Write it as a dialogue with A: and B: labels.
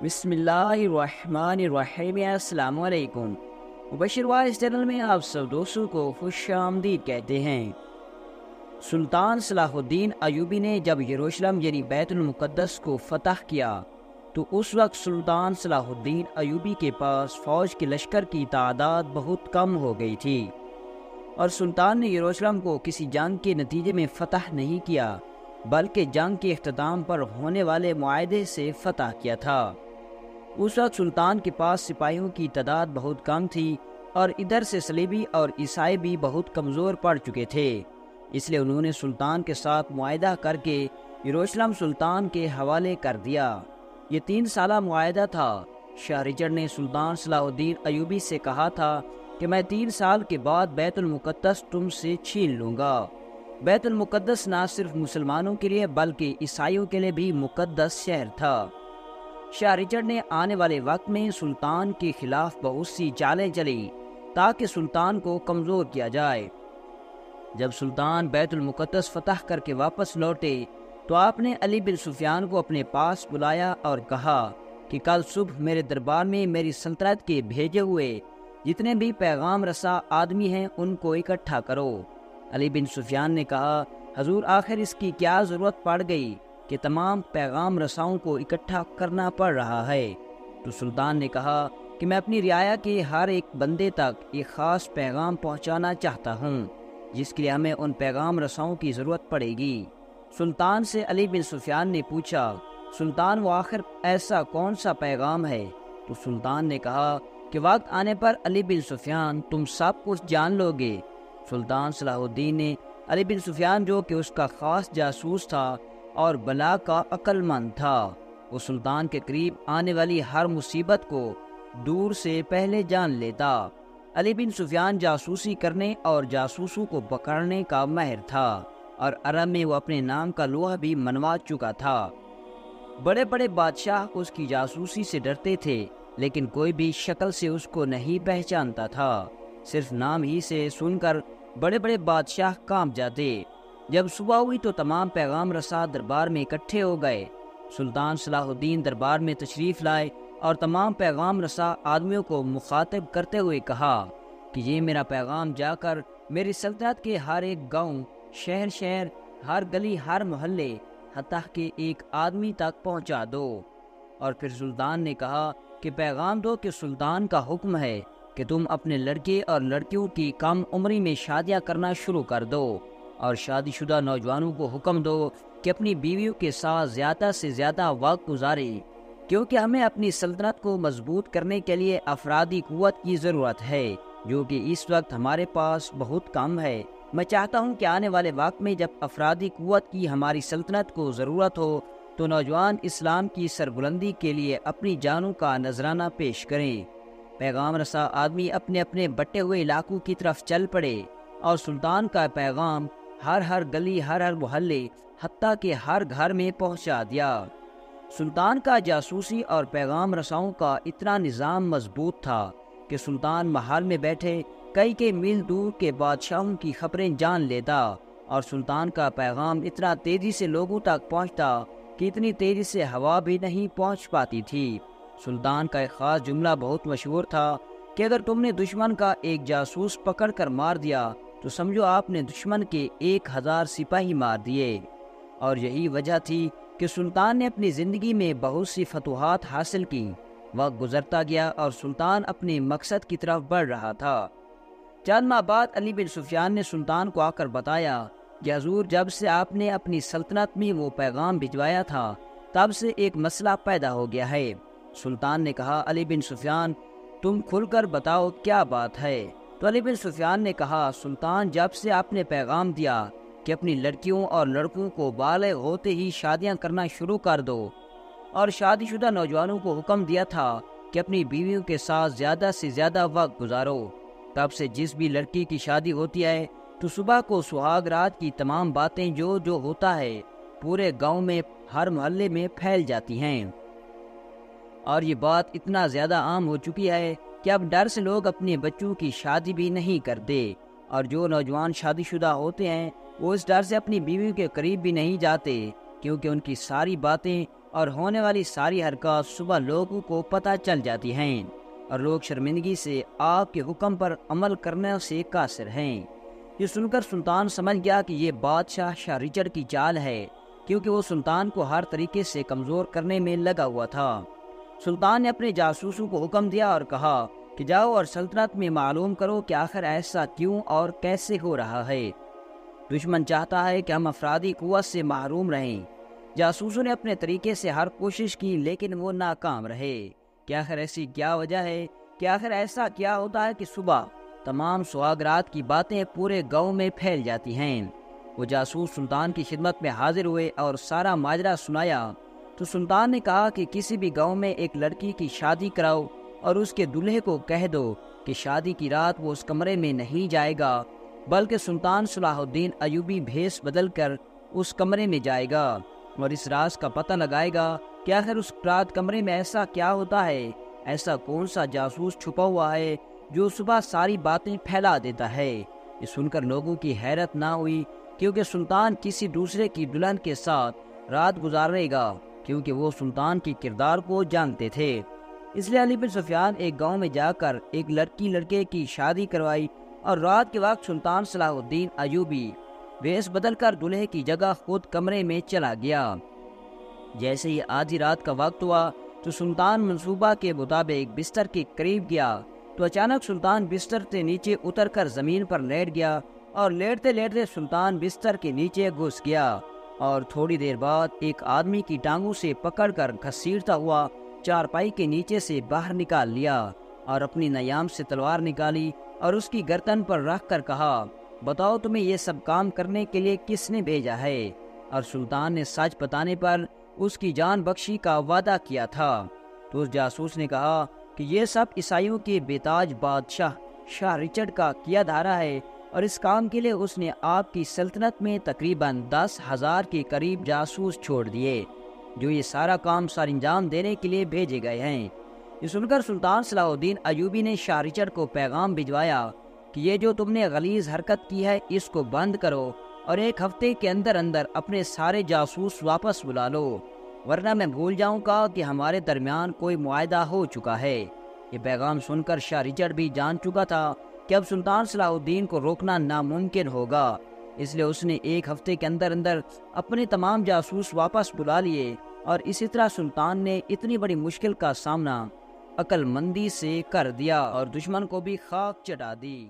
A: بسم اللہ الرحمن الرحیم۔ السلام علیکم۔ مبشر وائس چینل میں آپ سب دوستوں کو خوش آمدید کہتے ہیں۔ سلطان صلاح الدین ایوبی نے جب یروشلم یعنی بیت المقدس کو فتح کیا تو اس وقت سلطان صلاح الدین ایوبی کے پاس فوج کے لشکر کی تعداد بہت کم ہو گئی تھی، اور سلطان نے یروشلم کو کسی جنگ کے نتیجے میں فتح نہیں کیا بلکہ جنگ کے اختتام پر ہونے والے معاہدے سے فتح کیا تھا۔ اس وقت سلطان کے پاس سپاہیوں کی تعداد بہت کم تھی، اور ادھر سے صلیبی اور عیسائی بھی بہت کمزور پڑ چکے تھے، اس لیے انہوں نے سلطان کے ساتھ معاہدہ کر کے یروشلم سلطان کے حوالے کر دیا۔ یہ 3 سالہ معاہدہ تھا۔ شاہ رچرڈ نے سلطان صلاح الدین ایوبی سے کہا تھا کہ میں 3 سال کے بعد بیت المقدس تم سے چھین لوں گا۔ بیت المقدس نہ صرف مسلمانوں کے لیے بلکہ عیسائیوں کے لیے بھی مقدس شہر تھا۔ شاہ رچرڈ نے آنے والے وقت میں سلطان کے خلاف بہت سی چالیں چلی تاکہ سلطان کو کمزور کیا جائے۔ جب سلطان بیت المقدس فتح کر کے واپس لوٹے تو آپ نے علی بن سفیان کو اپنے پاس بلایا اور کہا کہ کل صبح میرے دربار میں میری سلطنت کے بھیجے ہوئے جتنے بھی پیغام رساں آدمی ہیں ان کو اکٹھا کرو۔ علی بن سفیان نے کہا، حضور آخر اس کی کیا ضرورت پڑ گئی کہ تمام پیغام رساؤں کو اکٹھا کرنا پڑ رہا ہے؟ تو سلطان نے کہا کہ میں اپنی رعایا کے ہر ایک بندے تک ایک خاص پیغام پہنچانا چاہتا ہوں، جس کے لیے ہمیں ان پیغام رساؤں کی ضرورت پڑے گی۔ سلطان سے علی بن سفیان نے پوچھا، سلطان وہ آخر ایسا کون سا پیغام ہے؟ تو سلطان نے کہا کہ وقت آنے پر علی بن سفیان تم سب کچھ جان لو گے۔ سلطان صلاح الدین نے علی بن سفیان جو کہ اس کا خاص جاسوس تھا اور بلا کا عقل مند تھا، وہ سلطان کے قریب آنے والی ہر مصیبت کو دور سے پہلے جان لیتا۔ علی بن سفیان جاسوسی کرنے اور جاسوسوں کو پکڑنے کا ماہر تھا، اور عرب میں وہ اپنے نام کا لوہا بھی منوا چکا تھا۔ بڑے بڑے بادشاہ اس کی جاسوسی سے ڈرتے تھے، لیکن کوئی بھی شکل سے اس کو نہیں پہچانتا تھا۔ صرف نام ہی سے سن کر بڑے بڑے بادشاہ کانپ جاتے۔ جب صبح ہوئی تو تمام پیغام رساں دربار میں اکٹھے ہو گئے۔ سلطان صلاح الدین دربار میں تشریف لائے اور تمام پیغام رساں آدمیوں کو مخاطب کرتے ہوئے کہا کہ یہ میرا پیغام جا کر میری سلطنت کے ہر ایک گاؤں، شہر، ہر گلی، ہر محلے، حتیٰ کہ ایک آدمی تک پہنچا دو۔ اور پھر سلطان نے کہا کہ پیغام دو کہ سلطان کا حکم ہے کہ تم اپنے لڑکے اور لڑکیوں کی کم عمری میں شادیاں کرنا شروع کر دو، اور شادی شدہ نوجوانوں کو حکم دو کہ اپنی بیویوں کے ساتھ زیادہ سے زیادہ وقت گزاریں، کیونکہ ہمیں اپنی سلطنت کو مضبوط کرنے کے لیے افرادی قوت کی ضرورت ہے، جو کہ اس وقت ہمارے پاس بہت کم ہے۔ میں چاہتا ہوں کہ آنے والے وقت میں جب افرادی قوت کی ہماری سلطنت کو ضرورت ہو تو نوجوان اسلام کی سربلندی کے لیے اپنی جانوں کا نذرانہ پیش کریں۔ پیغام رساں آدمی اپنے اپنے بٹے ہوئے علاقوں کی طرف چل پڑے، اور سلطان کا پیغام ہر گلی، ہر محلے، حتیٰ کہ ہر گھر میں پہنچا دیا۔ سلطان کا جاسوسی اور پیغام رساؤں کا اتنا نظام مضبوط تھا کہ سلطان محل میں بیٹھے کئی میل دور کے بادشاہوں کی خبریں جان لیتا، اور سلطان کا پیغام اتنا تیزی سے لوگوں تک پہنچتا کہ اتنی تیزی سے ہوا بھی نہیں پہنچ پاتی تھی۔ سلطان کا ایک خاص جملہ بہت مشہور تھا کہ اگر تم نے دشمن کا ایک جاسوس پکڑ کر مار دیا تو سمجھو آپ نے دشمن کے 1000 سپاہی مار دیے۔ اور یہی وجہ تھی کہ سلطان نے اپنی زندگی میں بہت سی فتوحات حاصل کی۔ وقت گزرتا گیا اور سلطان اپنے مقصد کی طرف بڑھ رہا تھا۔ چند ماہ بعد علی بن سفیان نے سلطان کو آ کر بتایا کہ حضور، جب سے آپ نے اپنی سلطنت میں وہ پیغام بھجوایا تھا تب سے ایک مسئلہ پیدا ہو گیا ہے۔ سلطان نے کہا، علی بن سفیان تم کھل کر بتاؤ کیا بات ہے؟ تو علی بن سفیان نے کہا، سلطان جب سے آپ نے پیغام دیا کہ اپنی لڑکیوں اور لڑکوں کو بالغ ہوتے ہی شادیاں کرنا شروع کر دو، اور شادی شدہ نوجوانوں کو حکم دیا تھا کہ اپنی بیویوں کے ساتھ زیادہ سے زیادہ وقت گزارو، تب سے جس بھی لڑکی کی شادی ہوتی ہے تو صبح کو سہاگ رات کی تمام باتیں جو ہوتا ہے پورے گاؤں میں، ہر محلے میں پھیل جاتی ہیں، اور یہ بات اتنا زیادہ عام ہو چکی ہے کہ اب ڈر سے لوگ اپنے بچوں کی شادی بھی نہیں کرتے، اور جو نوجوان شادی شدہ ہوتے ہیں وہ اس ڈر سے اپنی بیویوں کے قریب بھی نہیں جاتے، کیونکہ ان کی ساری باتیں اور ہونے والی ساری حرکات صبح لوگوں کو پتہ چل جاتی ہیں، اور لوگ شرمندگی سے آپ کے حکم پر عمل کرنے سے قاصر ہیں۔ یہ سن کر سلطان سمجھ گیا کہ یہ بادشاہ شاہ رچرڈ کی چال ہے، کیونکہ وہ سلطان کو ہر طریقے سے کمزور کرنے میں لگا ہوا تھا۔ سلطان نے اپنے جاسوسوں کو حکم دیا اور کہا کہ جاؤ اور سلطنت میں معلوم کرو کہ آخر ایسا کیوں اور کیسے ہو رہا ہے۔ دشمن چاہتا ہے کہ ہم افرادی قوت سے محروم رہیں۔ جاسوسوں نے اپنے طریقے سے ہر کوشش کی، لیکن وہ ناکام رہے۔ کہ آخر ایسی کیا وجہ ہے، کہ آخر ایسا کیا ہوتا ہے کہ صبح تمام سہاگرات کی باتیں پورے گاؤں میں پھیل جاتی ہیں۔ وہ جاسوس سلطان کی خدمت میں حاضر ہوئے اور سارا ماجرا سنایا تو سلطان نے کہا کہ کسی بھی گاؤں میں ایک لڑکی کی شادی کراؤ اور اس کے دلہے کو کہہ دو کہ شادی کی رات وہ اس کمرے میں نہیں جائے گا، بلکہ سلطان صلاح الدین ایوبی بھیس بدل کر اس کمرے میں جائے گا اور اس راز کا پتہ لگائے گا کہ آخر اس رات کمرے میں ایسا کیا ہوتا ہے، ایسا کون سا جاسوس چھپا ہوا ہے جو صبح ساری باتیں پھیلا دیتا ہے۔ یہ سن کر لوگوں کی حیرت نہ ہوئی، کیونکہ سلطان کسی دوسرے کی دلہن کے ساتھ رات گزارے گا، کیونکہ وہ سلطان کے کردار کو جانتے تھے۔ اس لیے علی بن سفیان ایک گاؤں میں جا کر ایک لڑکی لڑکے کی شادی کروائی اور رات کے وقت سلطان صلاح الدین ایوبی بھیس بدل کر دلہے کی جگہ خود کمرے میں چلا گیا۔ جیسے ہی آدھی رات کا وقت ہوا تو سلطان منصوبہ کے مطابق بستر کے قریب گیا تو اچانک سلطان بستر سے نیچے اتر کر زمین پر لیٹ گیا، اور لیٹتے لیٹتے سلطان بستر کے نیچے گھس گیا، اور تھوڑی دیر بعد ایک آدمی کی ٹانگوں سے پکڑ کر گھسیٹتا ہوا چارپائی کے نیچے سے باہر نکال لیا، اور اپنی نیام سے تلوار نکالی اور اس کی گردن پر رکھ کر کہا، بتاؤ تمہیں یہ سب کام کرنے کے لیے کس نے بھیجا ہے؟ اور سلطان نے سچ بتانے پر اس کی جان بخشی کا وعدہ کیا تھا۔ تو اس جاسوس نے کہا کہ یہ سب عیسائیوں کے بیتاج بادشاہ شاہ رچرڈ کا کیا دھارا ہے، اور اس کام کے لیے اس نے آپ کی سلطنت میں تقریباً 10,000 کے قریب جاسوس چھوڑ دیے، جو یہ سارا کام سر انجام دینے کے لیے بھیجے گئے ہیں۔ یہ سن کر سلطان صلاح الدین ایوبی نے شاہ رچرڈ کو پیغام بھجوایا کہ یہ جو تم نے غلیظ حرکت کی ہے اس کو بند کرو، اور 1 ہفتے کے اندر اندر اپنے سارے جاسوس واپس بلا لو، ورنہ میں بھول جاؤں گا کہ ہمارے درمیان کوئی معاہدہ ہو چکا ہے۔ یہ پیغام سن کر شاہ رچرڈ بھی جان چکا تھا کہ اب سلطان صلاح الدین کو روکنا ناممکن ہوگا، اس لیے اس نے 1 ہفتے کے اندر اندر اپنے تمام جاسوس واپس بلا لیے، اور اسی طرح سلطان نے اتنی بڑی مشکل کا سامنا عقل مندی سے کر دیا اور دشمن کو بھی خاک چٹا دی۔